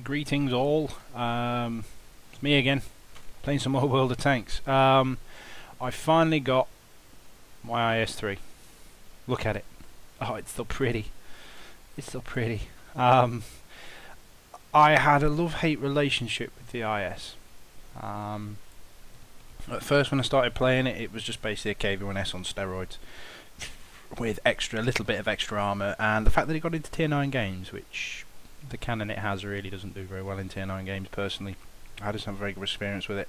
Greetings all. It's me again, playing some more World of Tanks. I finally got my IS3. Look at it. Oh, it's still pretty. It's still pretty. I had a love-hate relationship with the IS. At first, when I started playing it, it was just basically a KV-1S on steroids, with a little bit of extra armour, and the fact that it got into tier 9 games, which the cannon it has really doesn't do very well in tier 9 games personally. I just have a very good experience with it.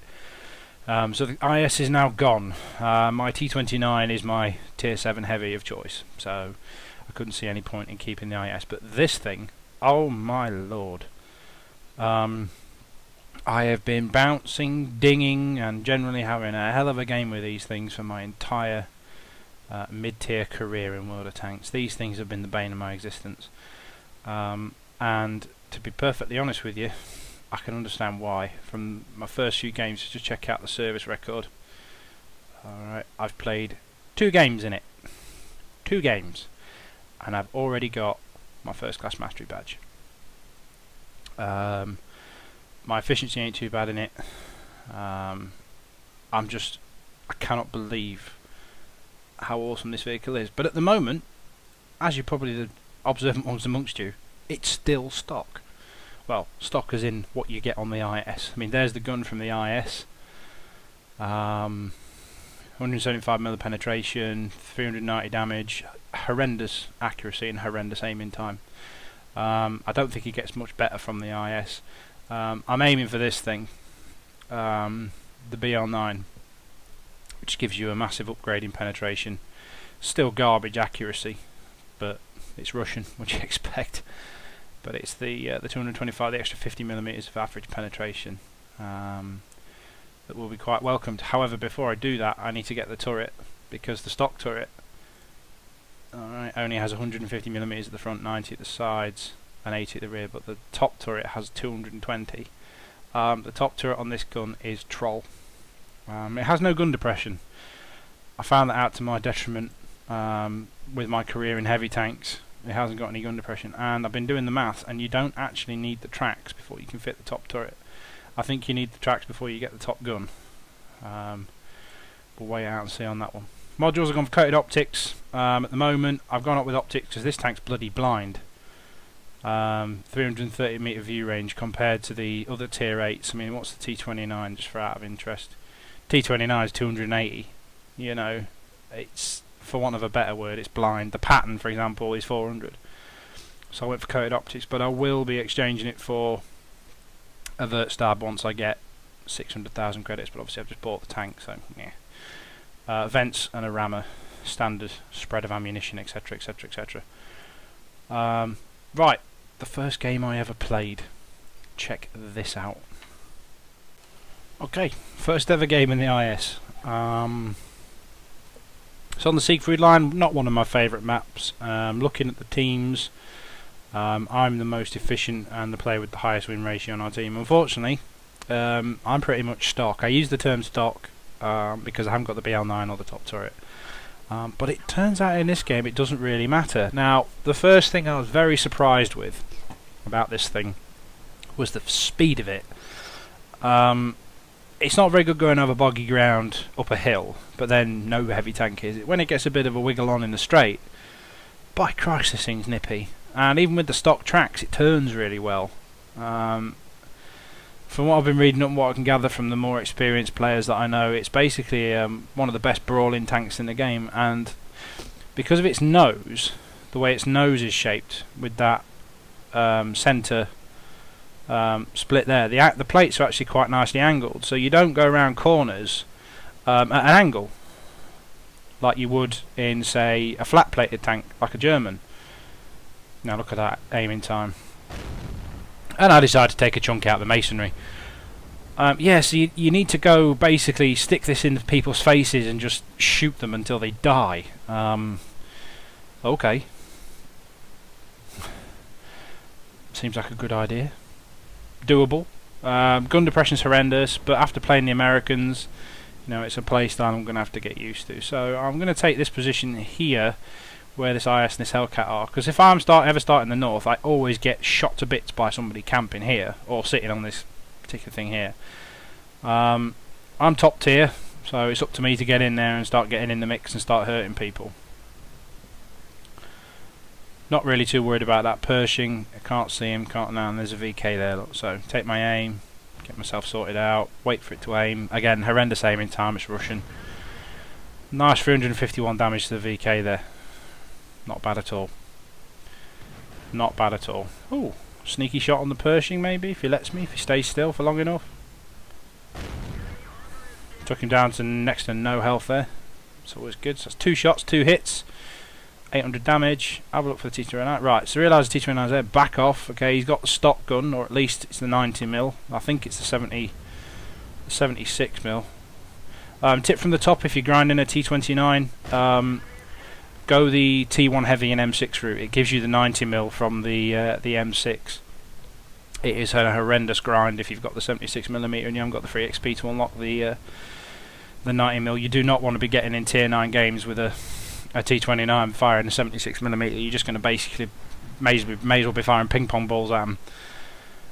So the IS is now gone. My T29 is my tier 7 heavy of choice, so I couldn't see any point in keeping the IS. But this thing, oh my lord. I have been bouncing, dinging, and generally having a hell of a game with these things for my entire mid-tier career in World of Tanks. These things have been the bane of my existence. And to be perfectly honest with you, I can understand why. From my first few games, just check out the service record. Alright, I've played 2 games in it. 2 games. And I've already got my first class mastery badge. My efficiency ain't too bad in it. I cannot believe how awesome this vehicle is. But at the moment, as you probably the observant ones amongst you, it's still stock. Well, stock as in what you get on the IS. I mean, there's the gun from the IS. 175mm penetration, 390 damage, horrendous accuracy and horrendous aiming time. I don't think it gets much better from the IS. I'm aiming for this thing, the BL9, which gives you a massive upgrade in penetration. Still garbage accuracy, but it's Russian, what you expect. But it's the 225, the extra 50mm of average penetration that will be quite welcomed. However, before I do that, I need to get the turret, because the stock turret only has 150mm at the front, 90 at the sides, and 80 at the rear. But the top turret has 220. The top turret on this gun is troll. It has no gun depression. I found that out to my detriment with my career in heavy tanks. It hasn't got any gun depression, and I've been doing the maths, and you don't actually need the tracks before you can fit the top turret. I think you need the tracks before you get the top gun. We'll wait out and see on that one. Modules have gone for coated optics. At the moment, I've gone up with optics because this tank's bloody blind. 330 meter view range compared to the other tier 8s. I mean, what's the T29, just for out of interest? T29 is 280. You know, it's, for want of a better word, it's blind. The pattern, for example, is 400. So I went for coated optics, but I will be exchanging it for a vert stab once I get 600,000 credits. But obviously I've just bought the tank, so yeah. Vents and a rammer, standard spread of ammunition, etc, etc, etc. Right, the first game I ever played. Check this out. Okay, first ever game in the IS. It's on the Siegfried line, not one of my favourite maps. Looking at the teams, I'm the most efficient and the player with the highest win ratio on our team. Unfortunately, I'm pretty much stock. I use the term stock because I haven't got the BL9 or the top turret. But it turns out in this game it doesn't really matter. Now, the first thing I was very surprised with about this thing was the speed of it. It's not very good going over boggy ground up a hill, but then no heavy tank is. When it gets a bit of a wiggle on in the straight, by Christ, this thing's nippy. And even with the stock tracks, it turns really well. From what I've been reading up and what I can gather from the more experienced players that I know, it's basically one of the best brawling tanks in the game. And because of its nose, the way its nose is shaped, with that centre split there, the plates are actually quite nicely angled, so you don't go around corners at an angle like you would in, say, a flat plated tank like a German. Now look at that aiming time. And I decided to take a chunk out of the masonry. Yeah, so you need to go basically stick this into people's faces and just shoot them until they die. Okay. Seems like a good idea. Doable. Gun depression's horrendous, but after playing the Americans, you know, it's a playstyle I'm going to have to get used to. So I'm going to take this position here where this IS and this Hellcat are, because if I'm ever starting the north, I always get shot to bits by somebody camping here or sitting on this particular thing here. I'm top tier, so it's up to me to get in there and start getting in the mix and start hurting people. Not really too worried about that Pershing. I can't see him, can't now, and there's a VK there, look. So take my aim, get myself sorted out, wait for it to aim. Again, horrendous aiming time, it's Russian. Nice 351 damage to the VK there. Not bad at all. Not bad at all. Ooh, sneaky shot on the Pershing maybe, if he lets me, if he stays still for long enough. Took him down to next to no health there. It's always good. So that's 2 shots, 2 hits. 800 damage. Have a look for the T29. Right, so realise the T29's there. Back off. Okay, he's got the stock gun, or at least it's the 90mm. I think it's the 76mm. Tip from the top: if you're grinding a T29, go the T1 heavy and M6 route. It gives you the 90mm from the M6. It is a horrendous grind if you've got the 76mm and you haven't got the free XP to unlock the 90mm. You do not want to be getting in tier 9 games with a T29 firing a 76mm. You're just going to basically may as well be firing ping pong balls at them,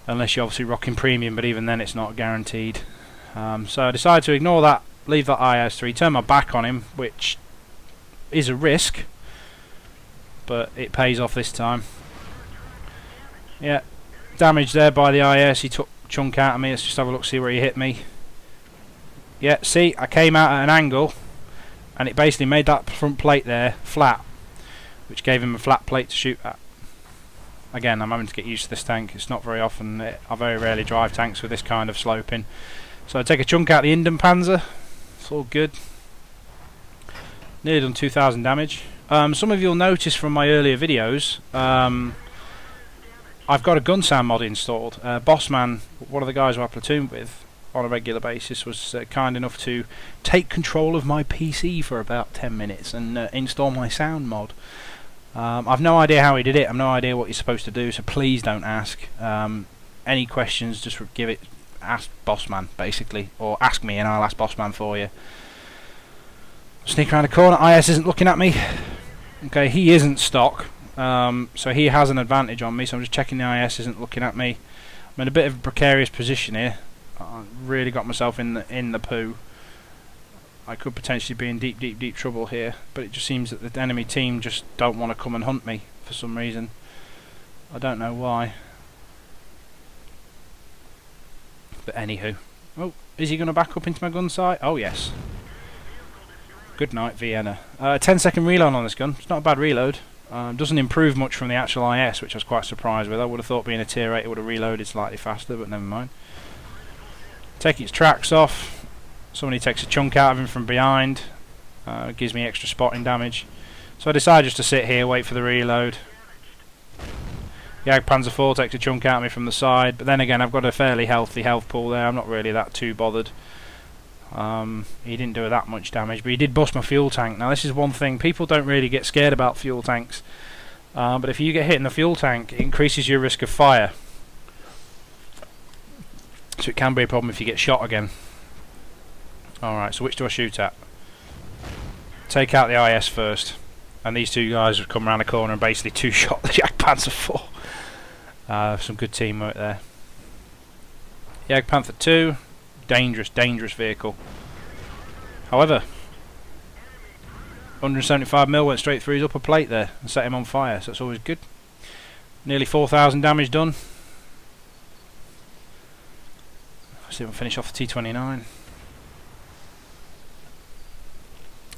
unless you're obviously rocking premium, but even then it's not guaranteed. So I decided to ignore that, leave that IS3, turn my back on him, which is a risk, but it pays off this time. Yeah, damage there by the IS. He took a chunk out of me. Let's just have a look, see where he hit me. Yeah, see, I came out at an angle and it basically made that front plate there flat, which gave him a flat plate to shoot at. Again, I'm having to get used to this tank. It's not very often, I very rarely drive tanks with this kind of sloping. So I take a chunk out the Inden Panzer. It's all good. Nearly done 2,000 damage. Some of you'll notice from my earlier videos, I've got a gun sound mod installed. Bossman, one of the guys who I platooned with on a regular basis, was kind enough to take control of my PC for about 10 minutes and install my sound mod. I've no idea how he did it. I've no idea what you're supposed to do, so please don't ask. Any questions, just ask Bossman, basically, or ask me and I'll ask Bossman for you. Sneak around the corner. IS isn't looking at me. Okay, he isn't stock, so he has an advantage on me, so I'm just checking the IS isn't looking at me. I'm in a bit of a precarious position here. I really got myself in the poo. I could potentially be in deep trouble here, but it just seems that the enemy team just don't want to come and hunt me for some reason. I don't know why. But anywho. Oh, is he going to back up into my gun sight? Oh yes. Good night, Vienna. 10-second reload on this gun. It's not a bad reload. Doesn't improve much from the actual IS, which I was quite surprised with. I would have thought being a tier 8 it would have reloaded slightly faster, but never mind. Take its tracks off. Somebody takes a chunk out of him from behind. Gives me extra spotting damage. So I decided just to sit here, wait for the reload. Jagdpanzer IV takes a chunk out of me from the side, but then again I've got a fairly healthy health pool there. I'm not really that too bothered. He didn't do that much damage, but he did bust my fuel tank. Now this is one thing, people don't really get scared about fuel tanks, but if you get hit in the fuel tank, it increases your risk of fire. So it can be a problem if you get shot again. Alright, so which do I shoot at? Take out the IS first. And these two guys have come around the corner and basically two-shot the Jagdpanzer IV. Some good teamwork there. Jagdpanther II, dangerous vehicle. However, 175mm went straight through his upper plate there and set him on fire, so that's always good. Nearly 4,000 damage done. Let's see if I finish off the T29.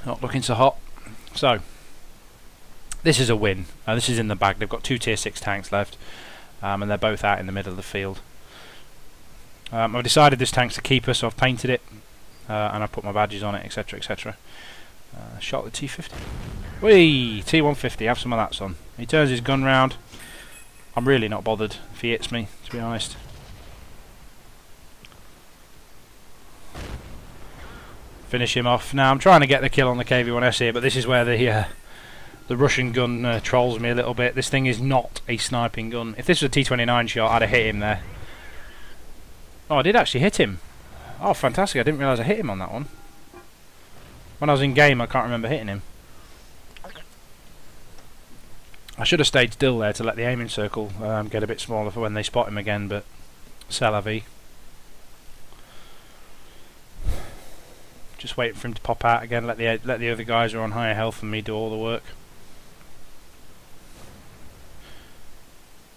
Not looking so hot. So, this is a win. This is in the bag. They've got 2 tier 6 tanks left, and they're both out in the middle of the field. I've decided this tank's a keeper, so I've painted it, and I've put my badges on it, etc, etc. Shot the T50. Whee! T150, have some of that, son. He turns his gun round. I'm really not bothered if he hits me, to be honest. Finish him off. Now I'm trying to get the kill on the KV-1S here, but this is where the Russian gun trolls me a little bit. This thing is not a sniping gun. If this was a T29 shot, I'd have hit him there. Oh, I did actually hit him. Oh, fantastic. I didn't realise I hit him on that one. When I was in game, I can't remember hitting him. I should have stayed still there to let the aiming circle get a bit smaller for when they spot him again, but c'est la vie. Just waiting for him to pop out again, let the other guys who are on higher health than me do all the work.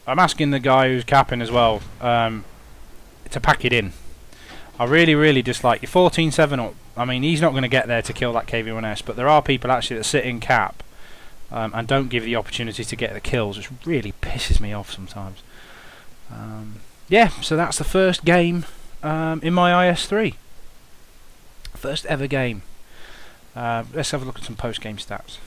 I'm asking the guy who's capping as well to pack it in. I really dislike your 14-7 up. I mean, he's not going to get there to kill that KV-1S, but there are people actually that sit in cap and don't give the opportunity to get the kills, which really pisses me off sometimes. Yeah, so that's the first game in my IS3. First ever game. Let's have a look at some post-game stats.